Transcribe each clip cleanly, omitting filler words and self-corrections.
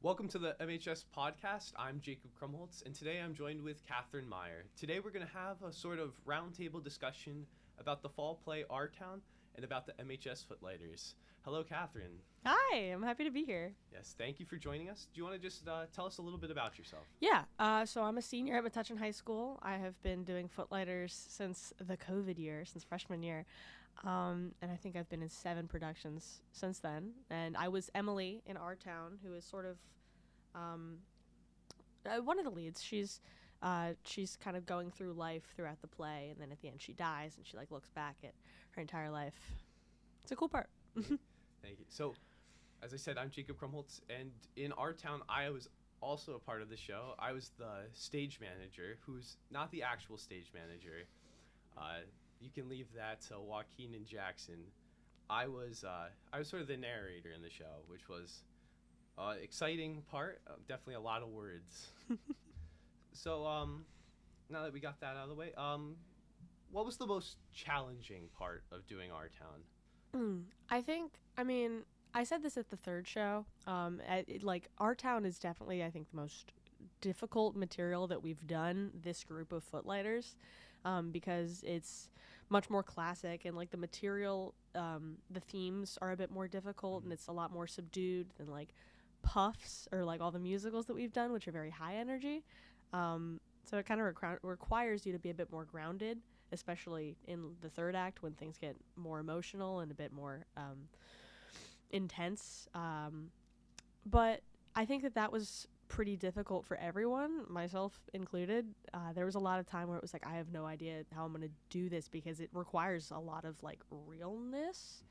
Welcome to the MHS Pawdcast. I'm Jakob Krombholz, and today I'm joined with Katherine Meyer. Today we're going to have a sort of roundtable discussion about the fall play Our Town and about the MHS Footlighters. Hello, Katherine. Hi, I'm happy to be here. Yes, thank you for joining us. Do you want to just tell us a little bit about yourself? Yeah, so I'm a senior at Metuchen High School. I have been doing Footlighters since the COVID year, since freshman year. And I think I've been in 7 productions since then. And I was Emily in Our Town, who is sort of one of the leads. She's kind of going through life throughout the play, and then at the end she dies, and she looks back at her entire life. It's a cool part. Thank you. So, as I said, I'm Jakob Krombholz, and in Our Town, I was also a part of the show. I was the stage manager, who's not the actual stage manager. You can leave that to Joaquin and Jackson. I was sort of the narrator in the show, which was exciting part. Definitely a lot of words. So now that we got that out of the way, what was the most challenging part of doing Our Town? I said this at the third show. Our Town is definitely, I think, the most difficult material that we've done, this group of Footlighters, because it's much more classic, and the material, the themes are a bit more difficult, and it's a lot more subdued than Puffs or all the musicals that we've done, which are very high energy. So it kind of requires you to be a bit more grounded, especially in the third act when things get more emotional and a bit more intense. But I think that was pretty difficult for everyone, myself included. There was a lot of time where it was I have no idea how I'm going to do this, because it requires a lot of realness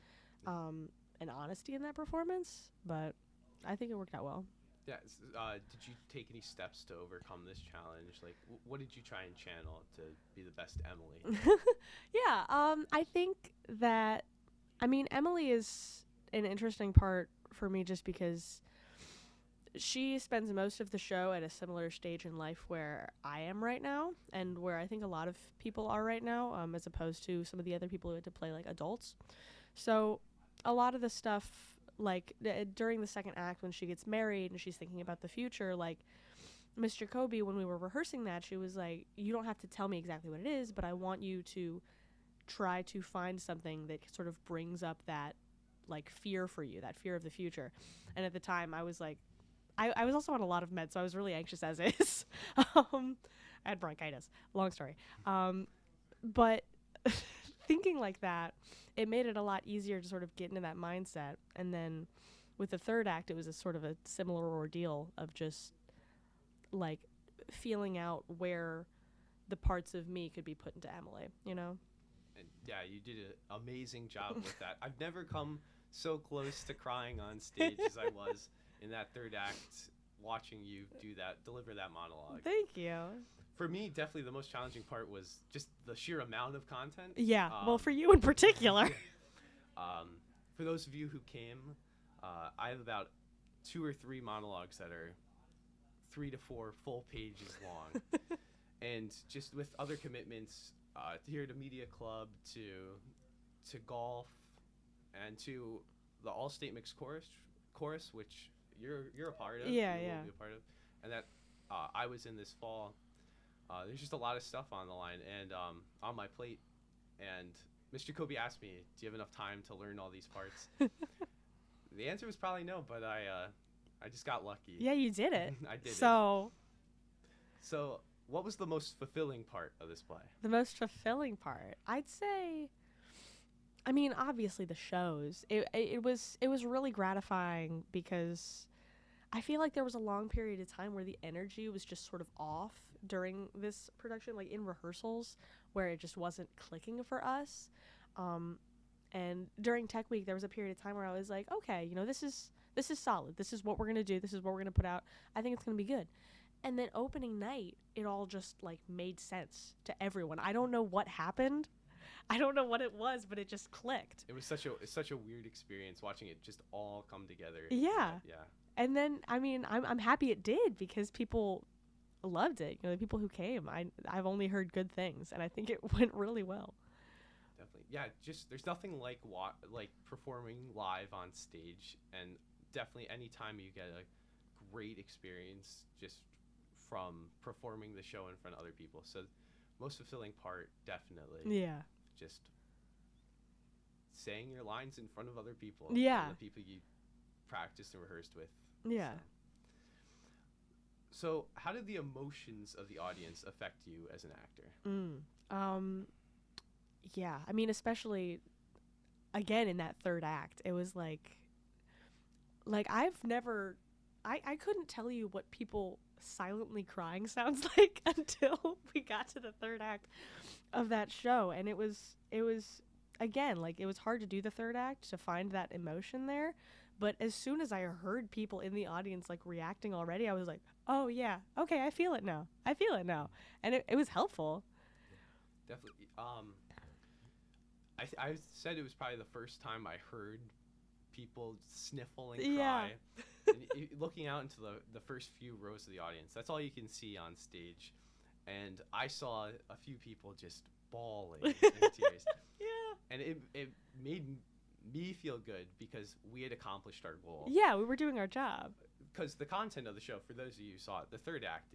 and honesty in that performance. But I think it worked out well. Yeah. Did you take any steps to overcome this challenge? What did you try and channel to be the best Emily? Yeah. I think that, Emily is an interesting part for me just because she spends most of the show at a similar stage in life where I am right now, and where I think a lot of people are right now, as opposed to some of the other people who had to play adults. So a lot of the stuff, during the second act when she gets married and she's thinking about the future, Miss Jacoby, when we were rehearsing that, she was like, you don't have to tell me exactly what it is, but I want you to try to find something that sort of brings up that fear for you, that fear of the future. And at the time I was I was also on a lot of meds, so I was really anxious as is. I had bronchitis. Long story. But thinking like that, it made it a lot easier to sort of get into that mindset. And then with the third act, it was a sort of a similar ordeal of just feeling out where the parts of me could be put into Emily, you know? And yeah, you did an amazing job with that. I've never come so close to crying on stage as I was in that third act, watching you deliver that monologue. Thank you. For me, definitely the most challenging part was just the sheer amount of content. Yeah, well, for you in particular. For those of you who came, I have about 2 or 3 monologues that are 3 to 4 full pages long. And just with other commitments, here to Media Club, to golf, and to the All-State Mixed Chorus, which you're a part of. Yeah, you yeah. will be a part of, and that I was in this fall. There's just a lot of stuff on the line and on my plate. And Mr. Jacoby asked me, "Do you have enough time to learn all these parts?" The answer was probably no, but I just got lucky. Yeah, you did it. I did it. So, what was the most fulfilling part of this play? the most fulfilling part, I'd say, obviously the shows. It was really gratifying because I feel like there was a long period of time where the energy was just sort of off during this production, in rehearsals, where it just wasn't clicking for us. And during Tech Week, there was a period of time where I was like, okay, this is solid. This is what we're gonna do. This is what we're gonna put out. I think it's gonna be good. And then opening night, it all just made sense to everyone. I don't know what happened. I don't know what it was, but it just clicked. It was such a weird experience watching it just all come together. Yeah. Yeah. And then, I'm happy it did, because people loved it. The people who came, I've only heard good things, and I think it went really well. Definitely. Yeah, just there's nothing like performing live on stage, and definitely anytime you get a great experience just from performing the show in front of other people. So most fulfilling part, definitely. Yeah. Just saying your lines in front of other people. Yeah. The people you practiced and rehearsed with. Yeah. So how did the emotions of the audience affect you as an actor? Yeah. I mean, especially, again, in that third act, it was like I've never, I couldn't tell you what people silently crying sounds like until we got to the third act of that show. And it was again, like, it was hard to do the third act to find that emotion there. But as soon as I heard people in the audience, like, reacting already, I was like, oh, yeah, okay, I feel it now. And it was helpful. Yeah, definitely. I said it was probably the first time I heard people sniffle and cry. And looking out into the first few rows of the audience, that's all you can see on stage. And I saw a few people just bawling in tears. Yeah. And it made me feel good because we had accomplished our goal. Yeah, we were doing our job. Because the content of the show, for those of you who saw it, the third act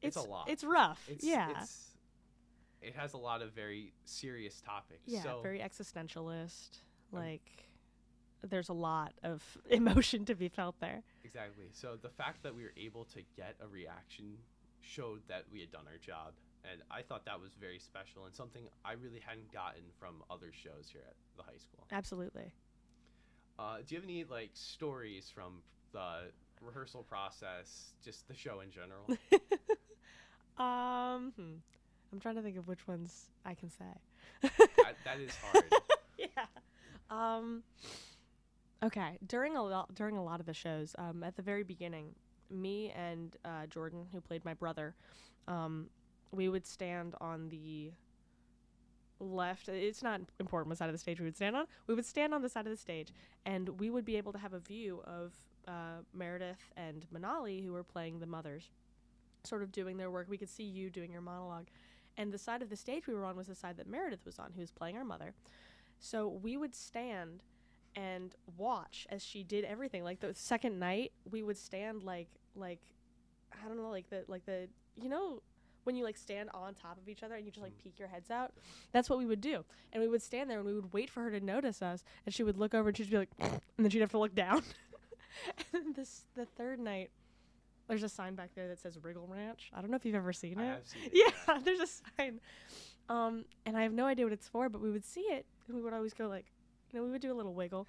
it's a lot. It's rough. It has a lot of very serious topics. Yeah, so, very existentialist. Like, there's a lot of emotion to be felt there. Exactly. So the fact that we were able to get a reaction showed that we had done our job. And I thought that was very special and something I really hadn't gotten from other shows here at the high school. Absolutely. Do you have any, like, stories from the rehearsal process, just the show in general? I'm trying to think of which ones I can say. That is hard. Yeah. Okay. During a lot of the shows, at the very beginning, me and Jordan, who played my brother, we would stand on the left. It's not important what side of the stage we would stand on. We would stand on the side of the stage, and we would be able to have a view of Meredith and Manali, who were playing the mothers, sort of doing their work. We could see you doing your monologue. And the side of the stage we were on was the side that Meredith was on, who was playing our mother. So we would stand and watch as she did everything. Like, the second night, we would stand like I don't know, like the you know, when you, like, stand on top of each other and you just, like, peek your heads out. That's what we would do. And we would stand there and we would wait for her to notice us, and she would look over and she'd be like, and then she'd have to look down. And the third night, there's a sign back there that says Wriggle Ranch. I don't know if you've ever seen it. I have seen it. Yeah, there's a sign. And I have no idea what it's for, but we would see it, and we would always go, like, you know, we would do a little wiggle.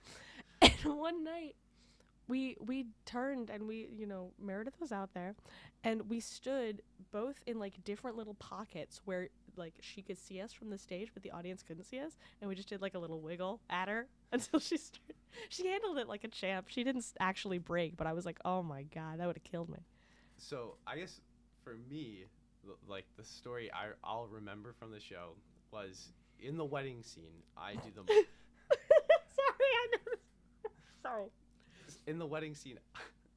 And one night, we turned, and Meredith was out there, and we stood both in, like, different little pockets where, like, she could see us from the stage, but the audience couldn't see us, and we just did, like, a little wiggle at her until she started. She handled it like a champ. She didn't actually break, but I was like, oh my God, that would have killed me. So I guess for me, like, the story I'll remember from the show was in the wedding scene. I do the Sorry, I know. Sorry. In the wedding scene,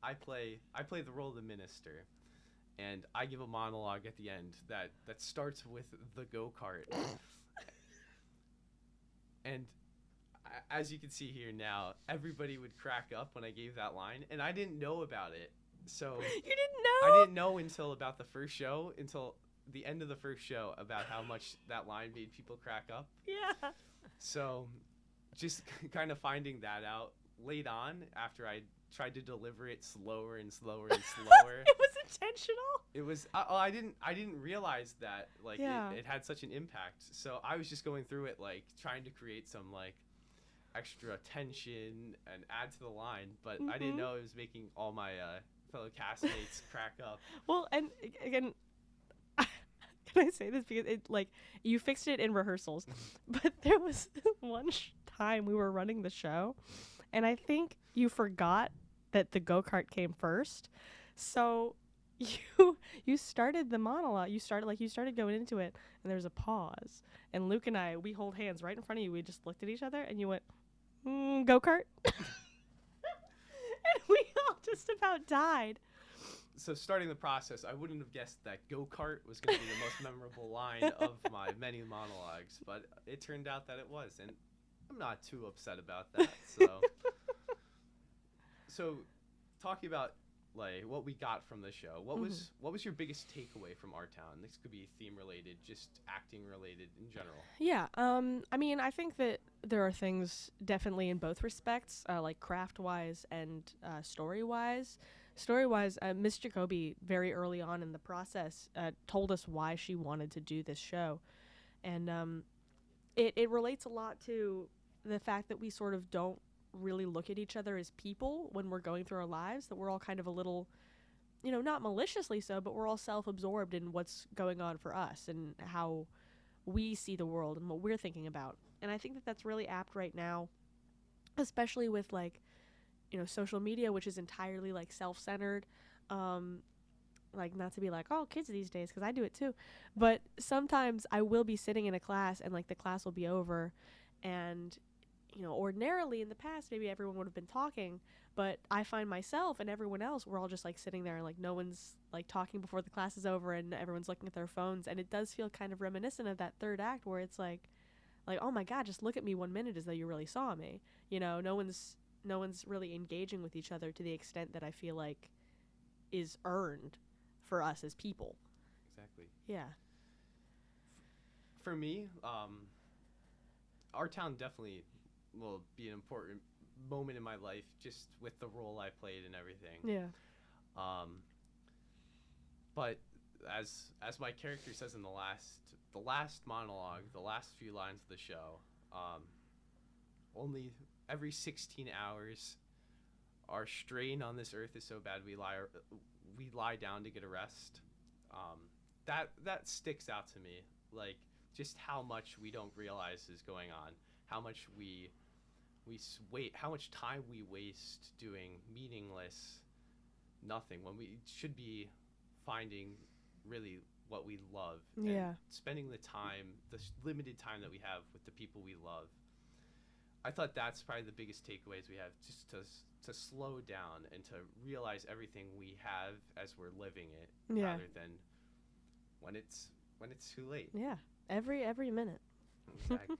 I play the role of the minister, and I give a monologue at the end that starts with the go-kart. And as you can see here now, everybody would crack up when I gave that line, and I didn't know about it. So you didn't know? I didn't know until about the first show, until the end of the first show, about how much that line made people crack up. Yeah. So just kind of finding that out late on, after I tried to deliver it slower and slower and slower. It was intentional. It was. I didn't realize that, like, yeah. it had such an impact. So I was just going through it, like, trying to create some, like, extra tension and add to the line, but I didn't know it was making all my fellow castmates crack up. Well, and again, can I say this, because it, like, you fixed it in rehearsals, but there was one time we were running the show, and I think you forgot that the go-kart came first. So you started the monologue. You started going into it, and there was a pause. And Luke and I, we hold hands right in front of you. We just looked at each other, and you went, go-kart? And we all just about died. So starting the process, I wouldn't have guessed that go-kart was going to be the most memorable line of my many monologues, but it turned out that it was, and I'm not too upset about that. So talking about like what we got from the show, what was your biggest takeaway from Our Town? This could be theme related, just acting related in general. Yeah. I mean, I think that there are things definitely in both respects, like craft wise and story wise. Story wise, Miss Jacoby very early on in the process told us why she wanted to do this show, and it relates a lot to the fact that we sort of don't really look at each other as people when we're going through our lives, that we're all kind of a little, not maliciously so, but we're all self-absorbed in what's going on for us and how we see the world and what we're thinking about. And I think that that's really apt right now, especially with like, social media, which is entirely like self-centered. Like, not to be like, oh, kids these days, because I do it too, but sometimes I will be sitting in a class and like the class will be over, and ordinarily in the past, maybe everyone would have been talking, but I find myself and everyone else, we're all just like sitting there and like no one's like talking before the class is over and everyone's looking at their phones. And it does feel kind of reminiscent of that third act where it's like, oh my God, just look at me 1 minute as though you really saw me. No one's really engaging with each other to the extent that I feel like is earned for us as people. Exactly. Yeah. For me, Our Town definitely will be an important moment in my life, just with the role I played and everything. Yeah. But as my character says in the last monologue, the last few lines of the show, only every 16 hours, our strain on this earth is so bad we lie down to get a rest. That sticks out to me, like just how much we don't realize is going on, how much how much time we waste doing meaningless nothing when we should be finding really what we love. Yeah. And spending the time, the limited time that we have with the people we love. I thought that's probably the biggest takeaways we have, just to slow down and to realize everything we have as we're living it, rather than when it's too late. Yeah. Every minute. Exactly.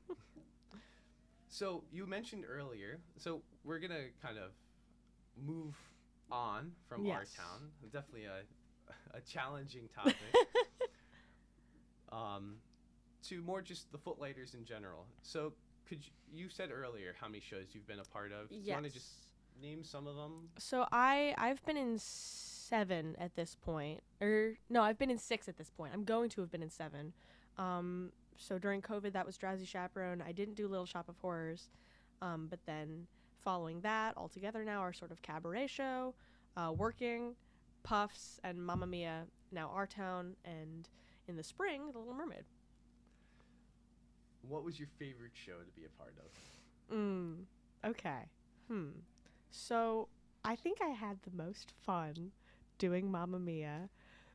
So you mentioned earlier, so we're going to kind of move on from Our Town. Definitely a challenging topic. To more just the Footlighters in general. So you said earlier how many shows you've been a part of. Yes. Do you want to just name some of them? So I've been in 7 at this point. No, I've been in 6 at this point. I'm going to have been in 7. So during COVID, that was Drowsy Chaperone. I didn't do Little Shop of Horrors. But then following that, altogether now, our sort of cabaret show, Working, Puffs, and Mamma Mia, now Our Town, and in the spring, The Little Mermaid. What was your favorite show to be a part of? Okay. So I think I had the most fun doing Mamma Mia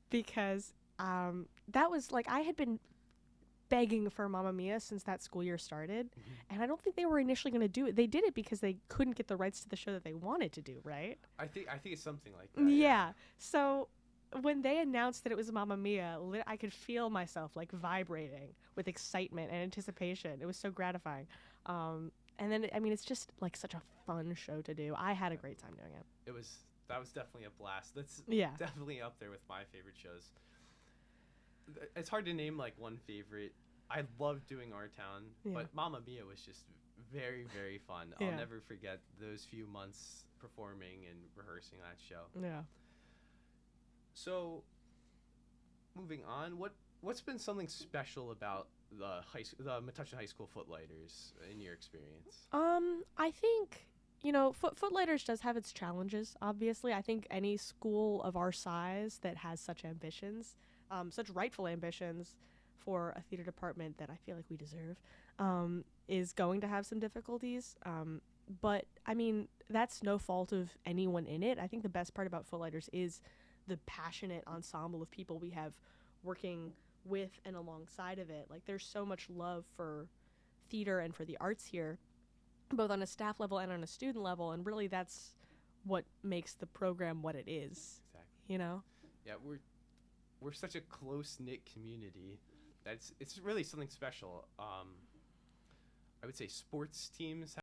because that was like, I had been begging for Mamma Mia since that school year started, and I don't think they were initially going to do it. They did it because they couldn't get the rights to the show that they wanted to do, right? I think it's something like that. Yeah. So when they announced that it was Mamma Mia, I could feel myself like vibrating with excitement and anticipation. It was so gratifying. And then, I mean, it's just like such a fun show to do. I had a great time doing it. That was definitely a blast. That's definitely up there with my favorite shows. It's hard to name like one favorite. I loved doing Our Town, but Mamma Mia was just very, very fun. I'll never forget those few months performing and rehearsing that show. Yeah. So, moving on, what's been something special about the Metuchen High School Footlighters in your experience? I think, Footlighters does have its challenges, obviously. I think any school of our size that has such ambitions, such rightful ambitions for a theater department that I feel like we deserve, is going to have some difficulties. But, I mean, that's no fault of anyone in it. I think the best part about Footlighters is the passionate ensemble of people we have working with and alongside of it. Like, there's so much love for theater and for the arts here, both on a staff level and on a student level, and really that's what makes the program what it is. Exactly. Yeah, we're such a close-knit community. It's really something special. I would say sports teams